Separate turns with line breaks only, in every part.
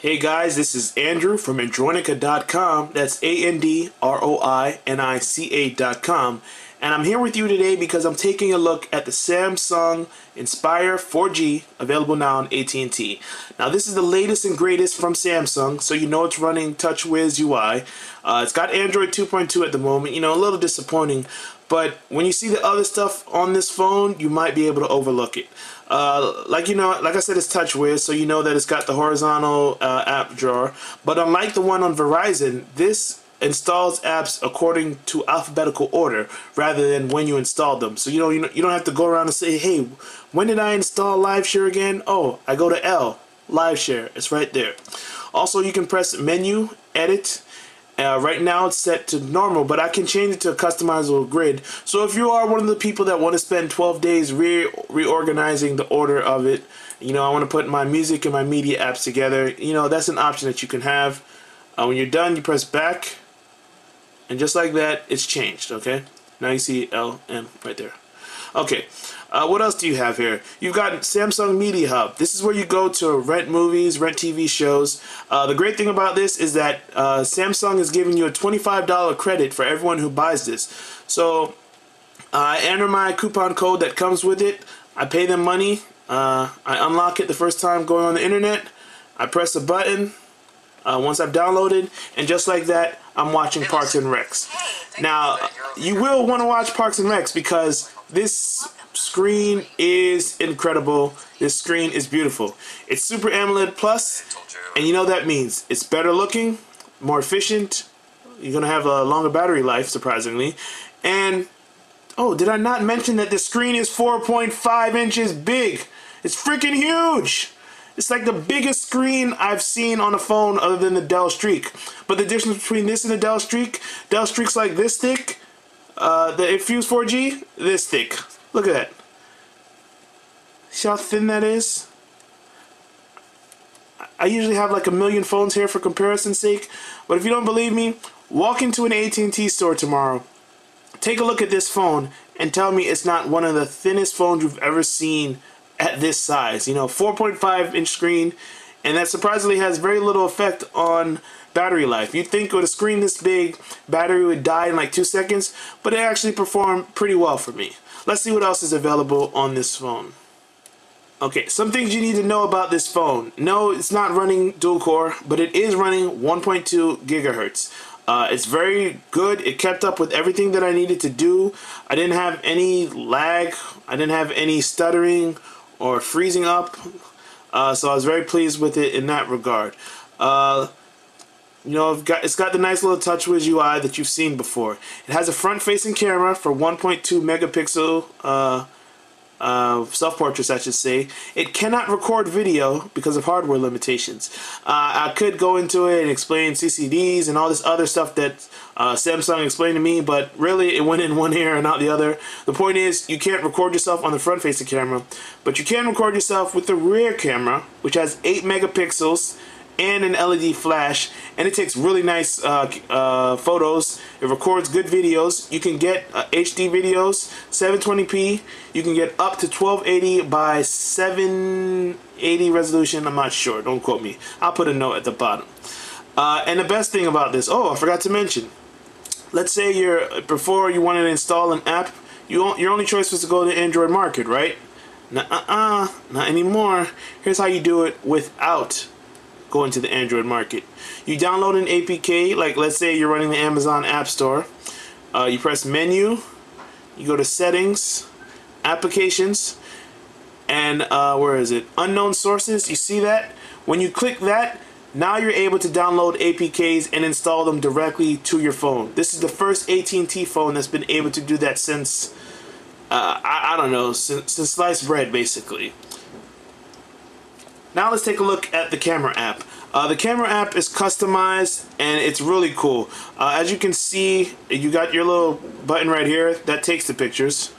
Hey guys, this is Andrew from Androinica.com. That's ANDROINICA.com. And I'm here with you today because I'm taking a look at the Samsung Inspire 4G, available now on AT&T. Now this is the latest and greatest from Samsung, so you know it's running TouchWiz UI. It's got Android 2.2 at the moment, a little disappointing. But when you see the other stuff on this phone, you might be able to overlook it. Like I said, it's TouchWiz, so you know that it's got the horizontal app drawer. But unlike the one on Verizon, this installs apps according to alphabetical order rather than when you installed them. So you don't have to go around and say, hey, when did I install LiveShare again? Oh, I go to L, LiveShare. It's right there. Also, you can press menu, edit. Right now it's set to normal, but I can change it to a customizable grid. So if you are one of the people that want to spend 12 days reorganizing the order of it, I want to put my music and my media apps together, that's an option that you can have. When you're done, you press back, and just like that, it's changed, okay? Now you see LM right there. Okay, what else do you have here? You've got Samsung Media Hub. This is where you go to rent movies, rent TV shows. The great thing about this is that Samsung is giving you a $25 credit for everyone who buys this. So I enter my coupon code that comes with it. I pay them money. I unlock it the first time going on the internet. I press a button once I've downloaded, and just like that, I'm watching Parks and Recs. Now, you will want to watch Parks and Recs because this screen is incredible. This screen is beautiful. It's Super AMOLED Plus, and you know that means it's better looking, more efficient. You're going to have a longer battery life, surprisingly. And, oh, did I not mention that the screen is 4.5 inches big? It's freaking huge! It's like the biggest screen I've seen on a phone other than the Dell Streak. But the difference between this and the Dell Streak's like this thick. The Infuse 4G, this thick. Look at that. See how thin that is? I usually have like a million phones here for comparison's sake. But if you don't believe me, walk into an AT&T store tomorrow. Take a look at this phone and tell me it's not one of the thinnest phones you've ever seen at this size. 4.5 inch screen, and that surprisingly has very little effect on battery life. You'd think with a screen this big, battery would die in like 2 seconds, but it actually performed pretty well for me. Let's see what else is available on this phone. Okay, some things you need to know about this phone. No, it's not running dual core, but it is running 1.2 gigahertz. It's very good. It kept up with everything that I needed to do. I didn't have any lag. I didn't have any stuttering or freezing up. So I was very pleased with it in that regard. It's got the nice little TouchWiz UI that you've seen before. It has a front-facing camera for 1.2 megapixel self-portraits, I should say. It cannot record video because of hardware limitations. I could go into it and explain CCDs and all this other stuff that Samsung explained to me, but really it went in one ear and out the other. The point is, you can't record yourself on the front-facing camera, but you can record yourself with the rear camera, which has 8 megapixels and an LED flash, and it takes really nice photos. It records good videos. You can get HD videos, 720p. You can get up to 1280 by 780 resolution. I'm not sure. Don't quote me. I'll put a note at the bottom. And the best thing about this, I forgot to mention. Let's say before you wanted to install an app, your only choice was to go to the Android market, right? Not anymore. Here's how you do it without going to the Android market. You download an APK, like let's say you're running the Amazon App Store. You press menu, you go to settings, applications, and where is it? Unknown sources. You see that? When you click that, now you're able to download APKs and install them directly to your phone. This is the first AT&T phone that's been able to do that since, I don't know, since sliced bread, basically. Now let's take a look at the camera app. The camera app is customized and it's really cool. As you can see, you got your little button right here that takes the pictures.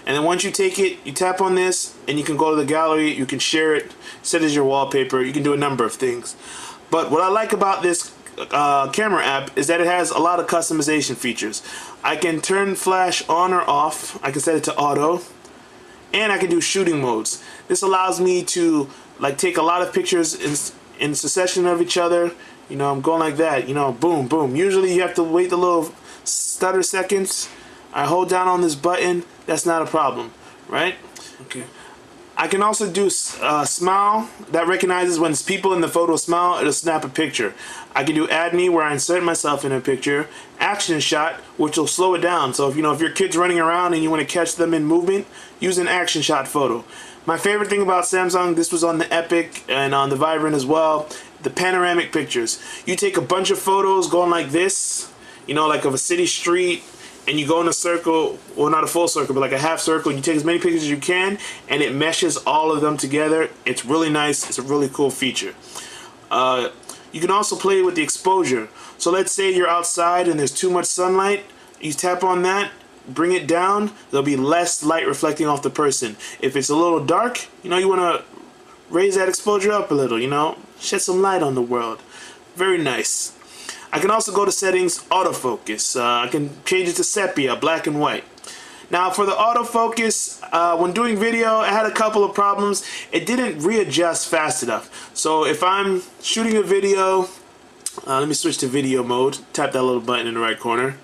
And then once you take it, you tap on this and you can go to the gallery, you can share it, set as your wallpaper, you can do a number of things. But what I like about this camera app is that it has a lot of customization features. I can turn flash on or off, I can set it to auto, and I can do shooting modes. This allows me to take a lot of pictures in succession of each other. You know, I'm going like that. You know, boom, boom. Usually you have to wait the little stutter seconds. I hold down on this button. That's not a problem, right? Okay. I can also do smile. That recognizes when people in the photo smile, it'll snap a picture. I can do add me, where I insert myself in a picture. Action shot, which will slow it down. So if if your kid's running around and you want to catch them in movement, use an action shot photo. My favorite thing about Samsung, this was on the Epic and on the Vibrant as well, the panoramic pictures. You take a bunch of photos going like this, like of a city street, and you go in a circle, well, not a full circle, but like a half circle, and you take as many pictures as you can, and it meshes all of them together. It's really nice. It's a really cool feature. You can also play with the exposure. So let's say you're outside and there's too much sunlight. You tap on that, bring it down, there'll be less light reflecting off the person. If it's a little dark, you want to raise that exposure up a little, shed some light on the world. Very nice. I can also go to settings, autofocus. I can change it to sepia, black and white. Now for the autofocus, when doing video, I had a couple of problems. It didn't readjust fast enough. So if I'm shooting a video, let me switch to video mode, tap that little button in the right corner.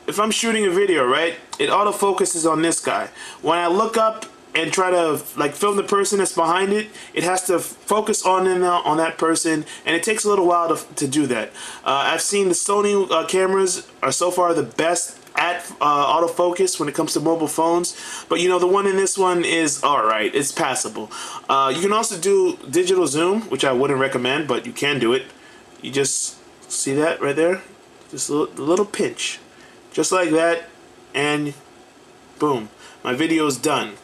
If I'm shooting a video, right, it autofocuses on this guy. When I look up and try to film the person that's behind it, it has to focus on that person, and it takes a little while to do that. I've seen the Sony cameras are so far the best at autofocus when it comes to mobile phones, but the one in this one is alright, it's passable. You can also do digital zoom, which I wouldn't recommend, but you can do it. You just see that right there, just a little pinch, just like that, and boom, my video is done.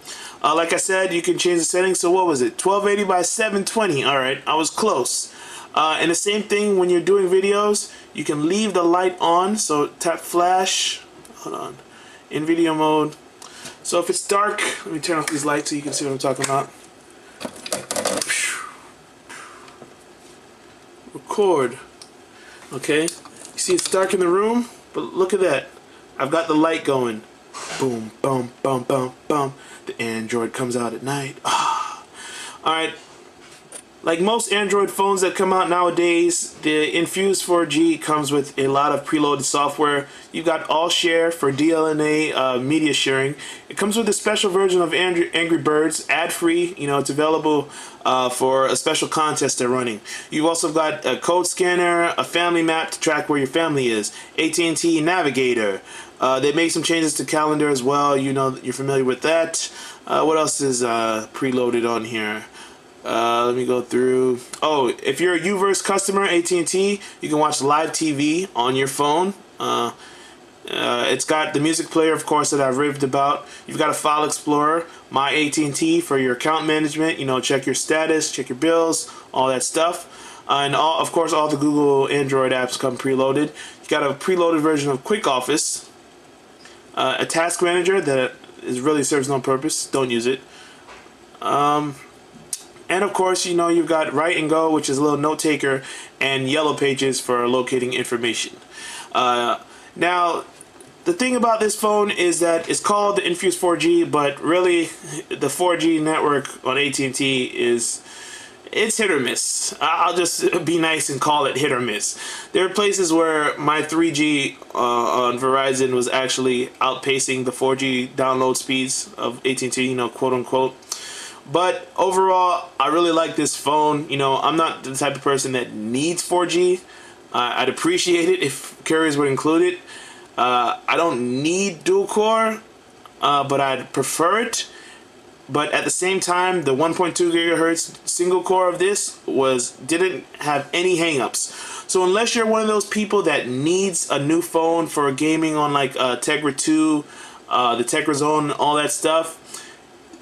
Like I said, you can change the settings. So what was it? 1280 by 720. Alright, I was close. And the same thing when you're doing videos, you can leave the light on. So tap flash. Hold on. In video mode. So if it's dark, let me turn off these lights so you can see what I'm talking about. Record. Okay. You see it's dark in the room, but look at that. I've got the light going. Boom, boom, boom, boom, boom. The Android comes out at night. Alright, like most Android phones that come out nowadays, the Infuse 4G comes with a lot of preloaded software. You've got All Share for DLNA media sharing. It comes with a special version of Angry Birds, ad-free. It's available for a special contest they're running. You've also got a code scanner, a family map to track where your family is, AT&T Navigator. They made some changes to calendar as well. You're familiar with that. What else is preloaded on here? Let me go through. Oh, if you're a Uverse customer, AT&T, you can watch live TV on your phone. It's got the music player, of course, that I've raved about. You've got a file explorer, My AT&T for your account management. Check your status, check your bills, all that stuff. And of course, all the Google Android apps come preloaded. You got a preloaded version of Quick Office. A task manager that really serves no purpose. Don't use it. And of course, you've got Write and Go, which is a little note taker, and Yellow Pages for locating information. Now, the thing about this phone is that it's called the Infuse 4G, but really, the 4G network on AT&T it's hit or miss. I'll just be nice and call it hit or miss. There are places where my 3G on Verizon was actually outpacing the 4G download speeds of AT&T, quote unquote. But overall, I really like this phone. I'm not the type of person that needs 4G. I'd appreciate it if carriers would include it. I don't need dual core, but I'd prefer it. But at the same time, the 1.2 gigahertz single core of this didn't have any hangups. So unless you're one of those people that needs a new phone for gaming on like Tegra 2, the Tegra Zone, all that stuff,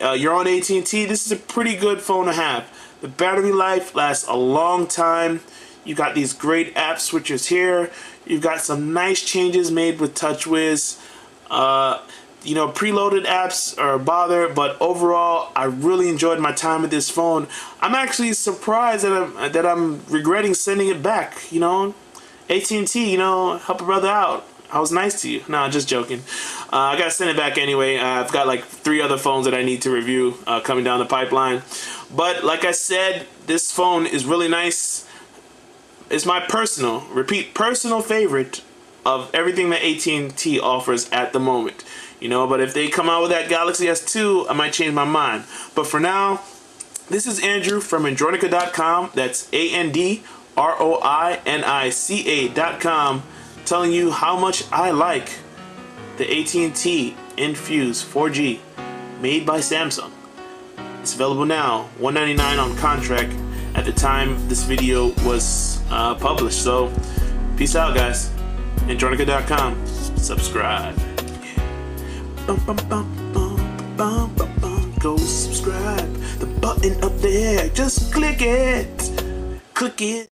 you're on AT&T, this is a pretty good phone to have. The battery life lasts a long time. You've got these great app switchers here. You've got some nice changes made with TouchWiz. Preloaded apps are a bother, but overall, I really enjoyed my time with this phone. I'm actually surprised that I'm regretting sending it back. AT&T, help a brother out. I was nice to you. No, just joking. I gotta send it back anyway. I've got like 3 other phones that I need to review coming down the pipeline. But like I said, this phone is really nice. It's my personal favorite of everything that AT&T offers at the moment. You know, but if they come out with that Galaxy S2, I might change my mind. But for now, this is Andrew from Androinica.com. That's ANDROINICA.com, telling you how much I like the AT&T Infuse 4G made by Samsung. It's available now, $199 on contract at the time this video was published. So, peace out, guys. Androinica.com. Subscribe. Go subscribe. The button up there. Just click it. Click it.